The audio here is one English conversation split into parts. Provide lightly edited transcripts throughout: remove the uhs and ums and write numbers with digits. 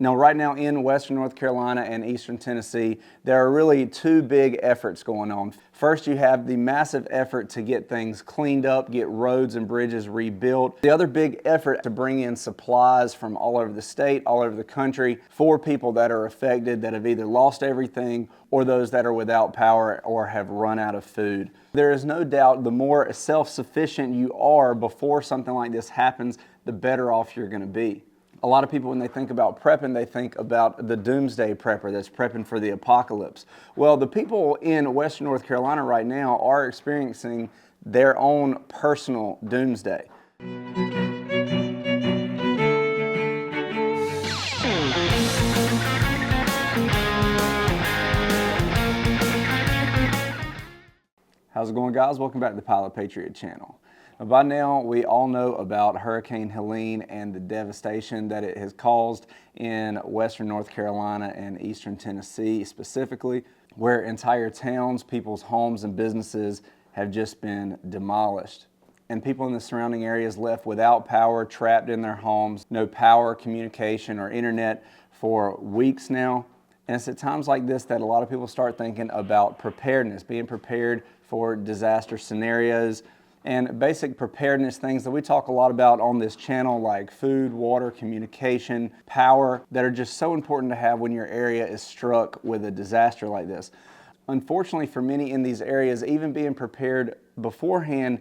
Now, right now in Western North Carolina and Eastern Tennessee, there are really two big efforts going on. First, you have the massive effort to get things cleaned up, get roads and bridges rebuilt. The other big effort to bring in supplies from all over the state, all over the country for people that are affected, that have either lost everything or those that are without power or have run out of food. There is no doubt the more self-sufficient you are before something like this happens, the better off you're going to be. A lot of people, when they think about prepping, they think about the doomsday prepper that's prepping for the apocalypse. Well, the people in Western North Carolina right now are experiencing their own personal doomsday. How's it going, guys? Welcome back to the PilotPatriot channel. By now, we all know about Hurricane Helene and the devastation that it has caused in Western North Carolina and Eastern Tennessee specifically, where entire towns, people's homes and businesses have just been demolished. And people in the surrounding areas left without power, trapped in their homes, no power, communication, or internet for weeks now. And it's at times like this that a lot of people start thinking about preparedness, being prepared for disaster scenarios, and basic preparedness things that we talk a lot about on this channel, like food, water, communication, power, that are just so important to have when your area is struck with a disaster like this. Unfortunately for many in these areas, even being prepared beforehand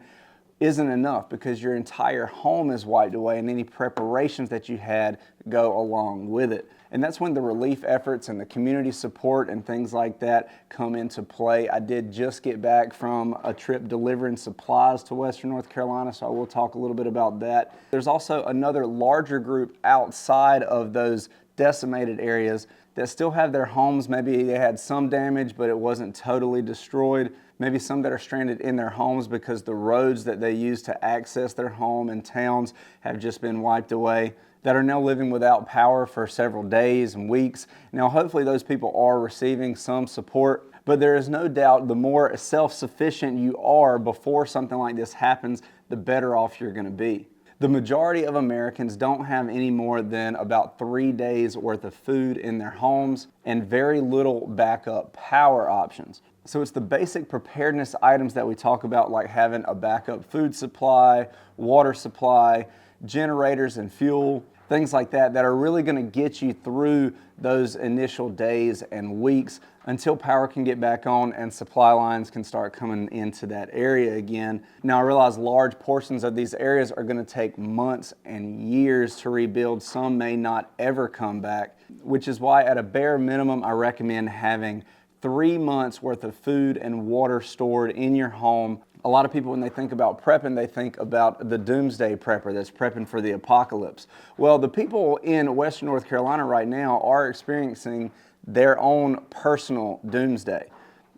isn't enough because your entire home is wiped away and any preparations that you had go along with it. And that's when the relief efforts and the community support and things like that come into play. I did just get back from a trip delivering supplies to Western North Carolina, so I will talk a little bit about that. There's also another larger group outside of those decimated areas that still have their homes. Maybe they had some damage, but it wasn't totally destroyed. Maybe some that are stranded in their homes because the roads that they use to access their home and towns have just been wiped away, that are now living without power for several days and weeks. Now, hopefully those people are receiving some support, but there is no doubt the more self-sufficient you are before something like this happens, the better off you're going to be. The majority of Americans don't have any more than about 3 days worth of food in their homes and very little backup power options. So it's the basic preparedness items that we talk about, like having a backup food supply, water supply, generators and fuel, things like that, that are really going to get you through those initial days and weeks until power can get back on and supply lines can start coming into that area again. Now, I realize large portions of these areas are going to take months and years to rebuild. Some may not ever come back, which is why at a bare minimum, I recommend having 3 months worth of food and water stored in your home. A lot of people, when they think about prepping, they think about the doomsday prepper that's prepping for the apocalypse. Well, the people in Western North Carolina right now are experiencing their own personal doomsday.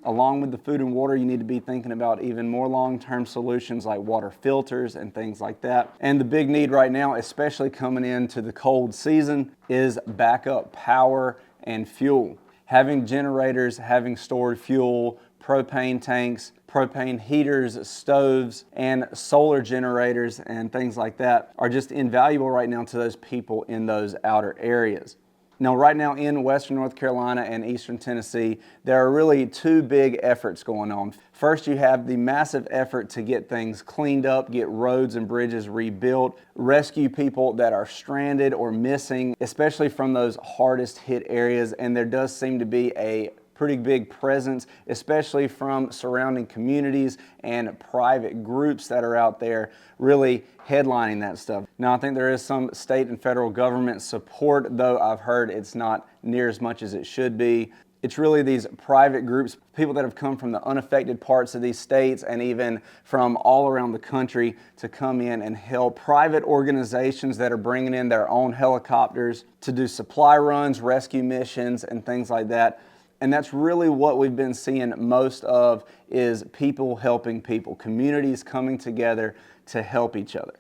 Along with the food and water, you need to be thinking about even more long-term solutions like water filters and things like that. And the big need right now, especially coming into the cold season, is backup power and fuel. Having generators, having stored fuel, propane tanks, propane heaters, stoves, and solar generators and things like that are just invaluable right now to those people in those outer areas. Now, right now in Western North Carolina and Eastern Tennessee, there are really two big efforts going on. First, you have the massive effort to get things cleaned up, get roads and bridges rebuilt, rescue people that are stranded or missing, especially from those hardest hit areas. And there does seem to be a pretty big presence, especially from surrounding communities and private groups that are out there really headlining that stuff. Now, I think there is some state and federal government support, though I've heard it's not near as much as it should be. It's really these private groups, people that have come from the unaffected parts of these states and even from all around the country to come in and help. Private organizations that are bringing in their own helicopters to do supply runs, rescue missions, and things like that. And that's really what we've been seeing most of, is people helping people, communities coming together to help each other.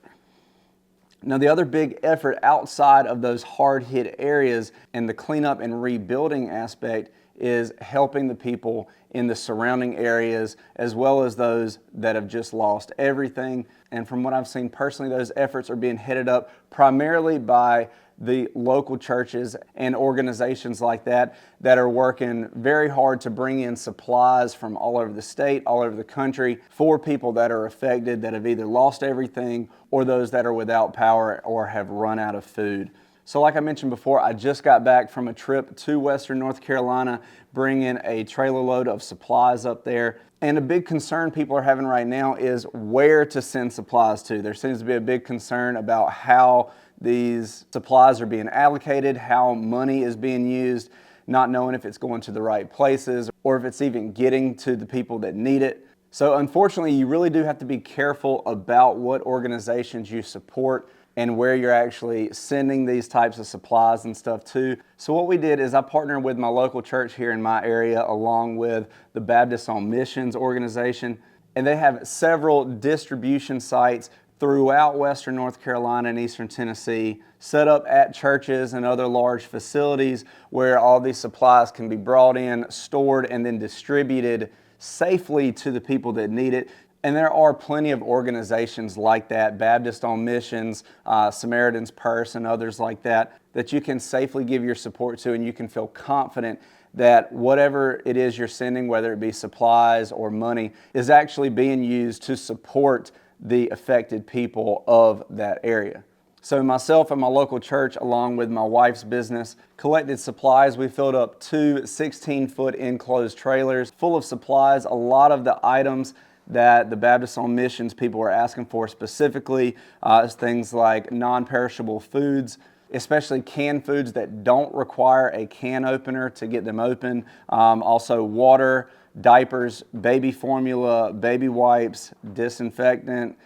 Now, the other big effort outside of those hard-hit areas and the cleanup and rebuilding aspect is helping the people in the surrounding areas, as well as those that have just lost everything. And from what I've seen personally, those efforts are being headed up primarily by the local churches and organizations like that that are working very hard to bring in supplies from all over the state, all over the country for people that are affected, that have either lost everything or those that are without power or have run out of food. So like I mentioned before, I just got back from a trip to Western North Carolina, bringing a trailer load of supplies up there. And a big concern people are having right now is where to send supplies to. There seems to be a big concern about how these supplies are being allocated, how money is being used, not knowing if it's going to the right places or if it's even getting to the people that need it. So unfortunately, you really do have to be careful about what organizations you support and where you're actually sending these types of supplies and stuff to. So what we did is I partnered with my local church here in my area along with the Baptist on Missions organization, and they have several distribution sites throughout Western North Carolina and Eastern Tennessee, set up at churches and other large facilities where all these supplies can be brought in, stored, and then distributed safely to the people that need it. And there are plenty of organizations like that, Baptist on Missions, Samaritan's Purse, and others like that, that you can safely give your support to, and you can feel confident that whatever it is you're sending, whether it be supplies or money, is actually being used to support the affected people of that area. So myself and my local church, along with my wife's business, collected supplies. We filled up 2 16-foot enclosed trailers full of supplies. A lot of the items that the Baptist on Missions people were asking for specifically is things like non-perishable foods, especially canned foods that don't require a can opener to get them open. Also water, diapers, baby formula, baby wipes, disinfectant,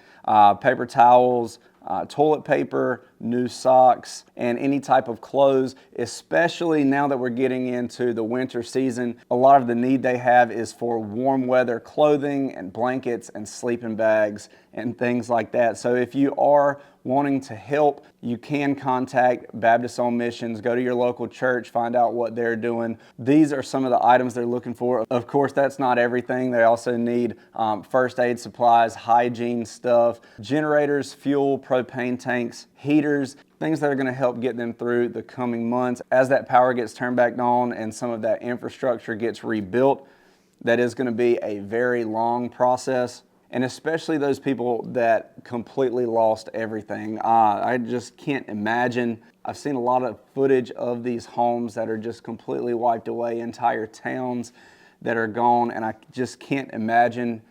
paper towels, toilet paper, new socks, and any type of clothes, especially now that we're getting into the winter season. A lot of the need they have is for warm weather clothing and blankets and sleeping bags and things like that. So if you are wanting to help, you can contact Baptist on Missions, go to your local church, find out what they're doing. These are some of the items they're looking for. Of course, that's not everything. They also need first aid supplies, hygiene stuff, generators, fuel, propane tanks, heaters, things that are going to help get them through the coming months. As that power gets turned back on and some of that infrastructure gets rebuilt, that is going to be a very long process. And especially those people that completely lost everything. I just can't imagine. I've seen a lot of footage of these homes that are just completely wiped away, entire towns that are gone, and I just can't imagine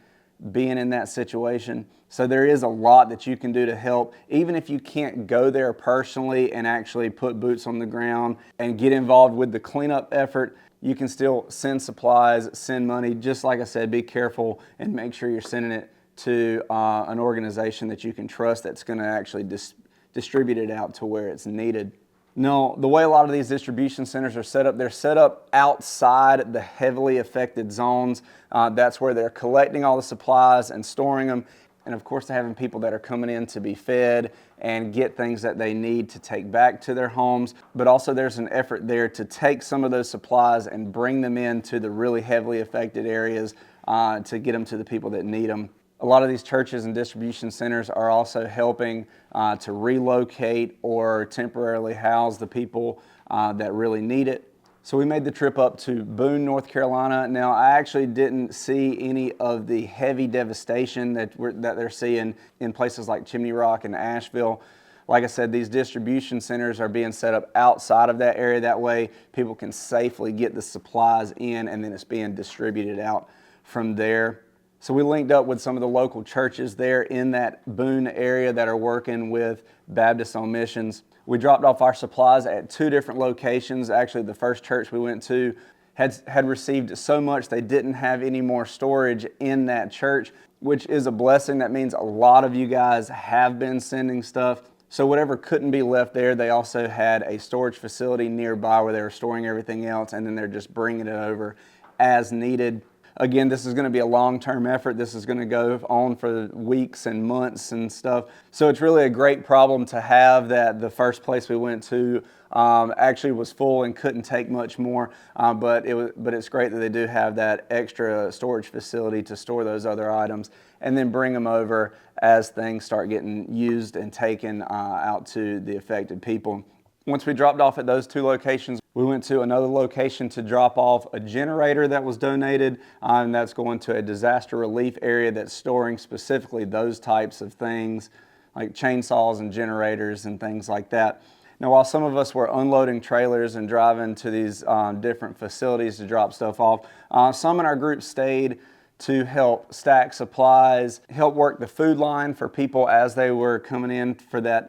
being in that situation. So there is a lot that you can do to help. Even if you can't go there personally and actually put boots on the ground and get involved with the cleanup effort, you can still send supplies, send money. Just like I said, be careful and make sure you're sending it to an organization that you can trust that's going to actually distribute it out to where it's needed. No, the way a lot of these distribution centers are set up, they're set up outside the heavily affected zones. That's where they're collecting all the supplies and storing them. And of course, they're having people that are coming in to be fed and get things that they need to take back to their homes. But also there's an effort there to take some of those supplies and bring them into the really heavily affected areas to get them to the people that need them. A lot of these churches and distribution centers are also helping to relocate or temporarily house the people that really need it. So we made the trip up to Boone, North Carolina. Now, I actually didn't see any of the heavy devastation that they're seeing in places like Chimney Rock and Asheville. Like I said, these distribution centers are being set up outside of that area. That way, people can safely get the supplies in, and then it's being distributed out from there. So we linked up with some of the local churches there in that Boone area that are working with Baptist on Missions. We dropped off our supplies at 2 different locations. Actually, the first church we went to had received so much they didn't have any more storage in that church, which is a blessing. That means a lot of you guys have been sending stuff. So whatever couldn't be left there, they also had a storage facility nearby where they were storing everything else, and then they're just bringing it over as needed. Again, this is going to be a long-term effort. This is going to go on for weeks and months and stuff. So it's really a great problem to have that the first place we went to actually was full and couldn't take much more. But it's great that they do have that extra storage facility to store those other items and then bring them over as things start getting used and taken out to the affected people. Once we dropped off at those 2 locations, we went to another location to drop off a generator that was donated, and that's going to a disaster relief area that's storing specifically those types of things, like chainsaws and generators and things like that. Now, while some of us were unloading trailers and driving to these different facilities to drop stuff off, some in our group stayed to help stack supplies, help work the food line for people as they were coming in for that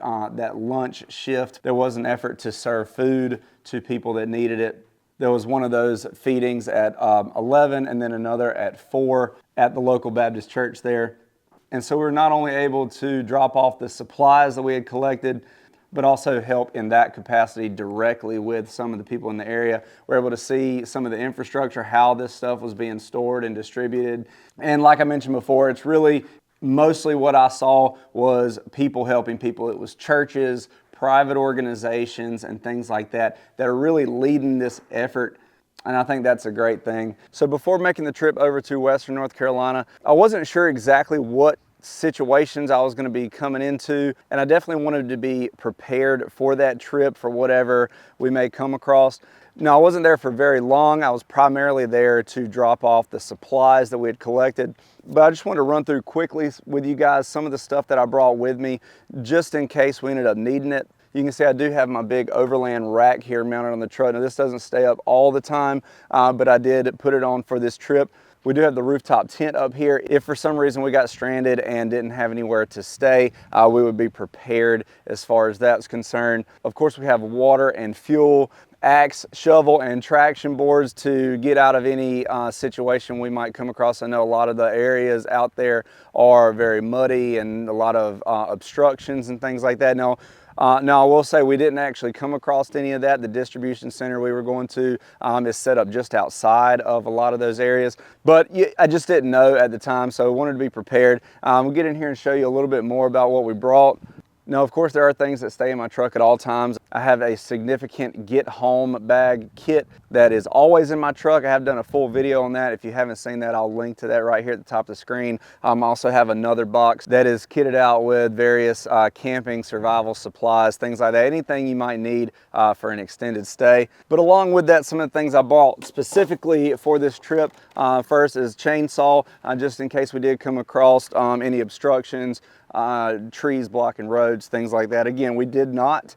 lunch shift. There was an effort to serve food to people that needed it. There was one of those feedings at 11 and then another at 4 at the local Baptist church there. And so we were not only able to drop off the supplies that we had collected, but also help in that capacity directly with some of the people in the area. We're able to see some of the infrastructure, how this stuff was being stored and distributed. And like I mentioned before, it's really mostly what I saw was people helping people. It was churches, private organizations, and things like that that are really leading this effort. And I think that's a great thing. So before making the trip over to Western North Carolina, I wasn't sure exactly what situations I was going to be coming into, and I definitely wanted to be prepared for that trip, for whatever we may come across. Now, I wasn't there for very long. I was primarily there to drop off the supplies that we had collected, but I just wanted to run through quickly with you guys some of the stuff that I brought with me just in case we ended up needing it. You can see I do have my big overland rack here mounted on the truck. Now, this doesn't stay up all the time, but I did put it on for this trip. We do have the rooftop tent up here. If for some reason we got stranded and didn't have anywhere to stay, we would be prepared as far as that's concerned. Of course, we have water and fuel, axe, shovel, and traction boards to get out of any situation we might come across. I know a lot of the areas out there are very muddy and a lot of obstructions and things like that. Now, I will say we didn't actually come across any of that. The distribution center we were going to is set up just outside of a lot of those areas. But I just didn't know at the time, so I wanted to be prepared. We'll get in here and show you a little bit more about what we brought. Now, of course, there are things that stay in my truck at all times. I have a significant get home bag kit that is always in my truck. I have done a full video on that. If you haven't seen that, I'll link to that right here at the top of the screen. I also have another box that is kitted out with various camping survival supplies, things like that, anything you might need for an extended stay. But along with that, some of the things I bought specifically for this trip, first is chainsaw, just in case we did come across any obstructions, trees blocking roads, things like that. Again, we did not,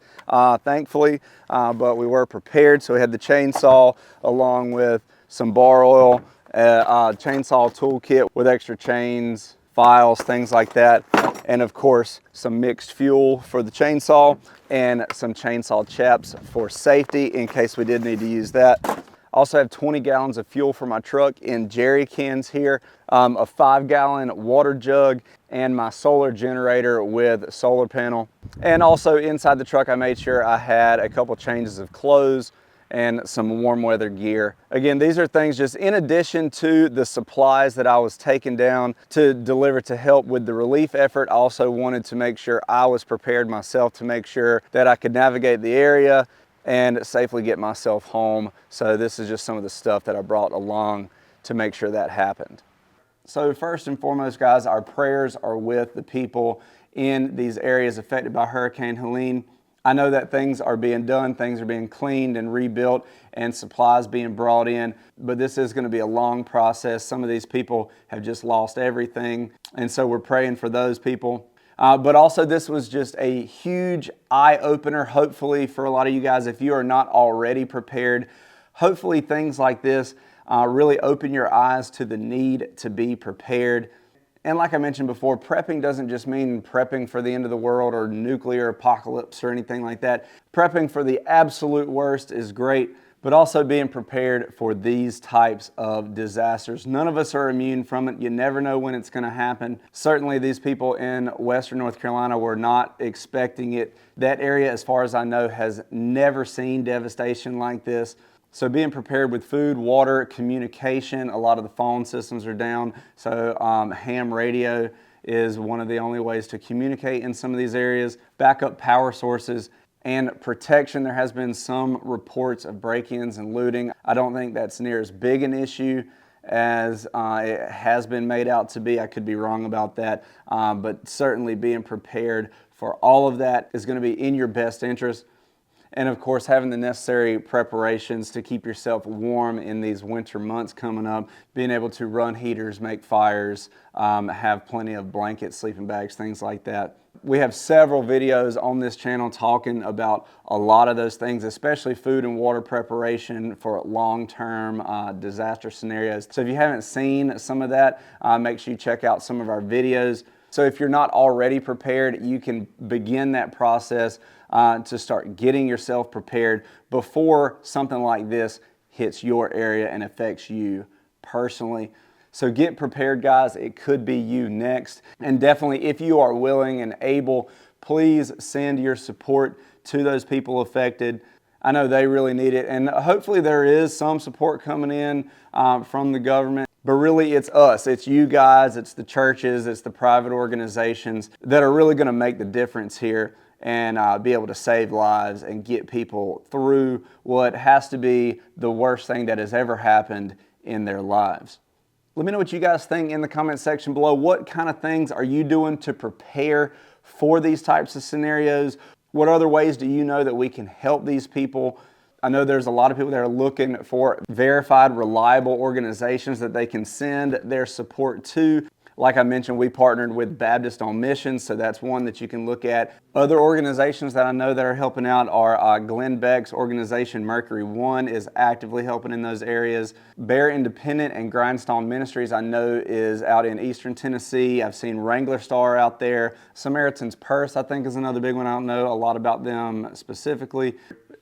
thankfully, but we were prepared. So we had the chainsaw along with some bar oil, chainsaw toolkit with extra chains, files, things like that. And of course, some mixed fuel for the chainsaw and some chainsaw chaps for safety in case we did need to use that. Also have 20 gallons of fuel for my truck in jerry cans here, a 5-gallon water jug, and my solar generator with solar panel. And also inside the truck, I made sure I had a couple changes of clothes and some warm weather gear. Again, these are things just in addition to the supplies that I was taking down to deliver to help with the relief effort. I also wanted to make sure I was prepared myself to make sure that I could navigate the area and safely get myself home. So this is just some of the stuff that I brought along to make sure that happened. So first and foremost, guys, our prayers are with the people in these areas affected by Hurricane Helene. I know that things are being done, things are being cleaned and rebuilt, and supplies being brought in, but this is going to be a long process. Some of these people have just lost everything, and so we're praying for those people. But also this was just a huge eye-opener, hopefully, for a lot of you guys. If you are not already prepared, hopefully things like this really open your eyes to the need to be prepared. And like I mentioned before, prepping doesn't just mean prepping for the end of the world or nuclear apocalypse or anything like that. Prepping for the absolute worst is great, but also being prepared for these types of disasters. None of us are immune from it. You never know when it's going to happen. Certainly these people in Western North Carolina were not expecting it. That area, as far as I know, has never seen devastation like this. So being prepared with food, water, communication. A lot of the phone systems are down. So ham radio is one of the only ways to communicate in some of these areas. Backup power sources and protection. There has been some reports of break-ins and looting. I don't think that's near as big an issue as it has been made out to be. I could be wrong about that, but certainly being prepared for all of that is going to be in your best interest. And of course, having the necessary preparations to keep yourself warm in these winter months coming up, being able to run heaters, make fires, have plenty of blankets, sleeping bags, things like that. We have several videos on this channel talking about a lot of those things, especially food and water preparation for long-term disaster scenarios. So if you haven't seen some of that, make sure you check out some of our videos. So if you're not already prepared, you can begin that process to start getting yourself prepared before something like this hits your area and affects you personally. So get prepared, guys. It could be you next. And definitely, if you are willing and able, please send your support to those people affected. I know they really need it. And hopefully there is some support coming in from the government. But really, it's us. It's you guys. It's the churches. It's the private organizations that are really going to make the difference here and be able to save lives and get people through what has to be the worst thing that has ever happened in their lives. Let me know what you guys think in the comment section below. What kind of things are you doing to prepare for these types of scenarios? What other ways do you know that we can help these people? I know there's a lot of people that are looking for verified, reliable organizations that they can send their support to. Like I mentioned, we partnered with Baptist on Mission, so that's one that you can look at. Other organizations that I know that are helping out are Glenn Beck's organization, Mercury One, is actively helping in those areas. Bear Independent and Grindstone Ministries, I know, is out in Eastern Tennessee. I've seen Wrangler Star out there. Samaritan's Purse, I think, is another big one. I don't know a lot about them specifically.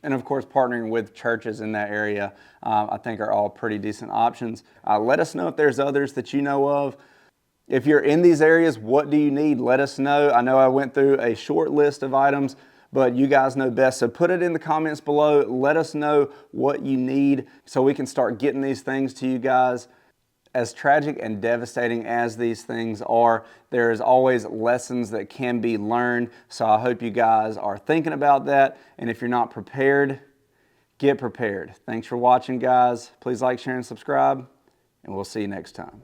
And of course, partnering with churches in that area, I think are all pretty decent options. Let us know if there's others that you know of. If you're in these areas, what do you need? Let us know. I know I went through a short list of items, but you guys know best. So put it in the comments below. Let us know what you need so we can start getting these things to you guys. As tragic and devastating as these things are, there is always lessons that can be learned. So I hope you guys are thinking about that. And if you're not prepared, get prepared. Thanks for watching, guys. Please like, share, and subscribe, and we'll see you next time.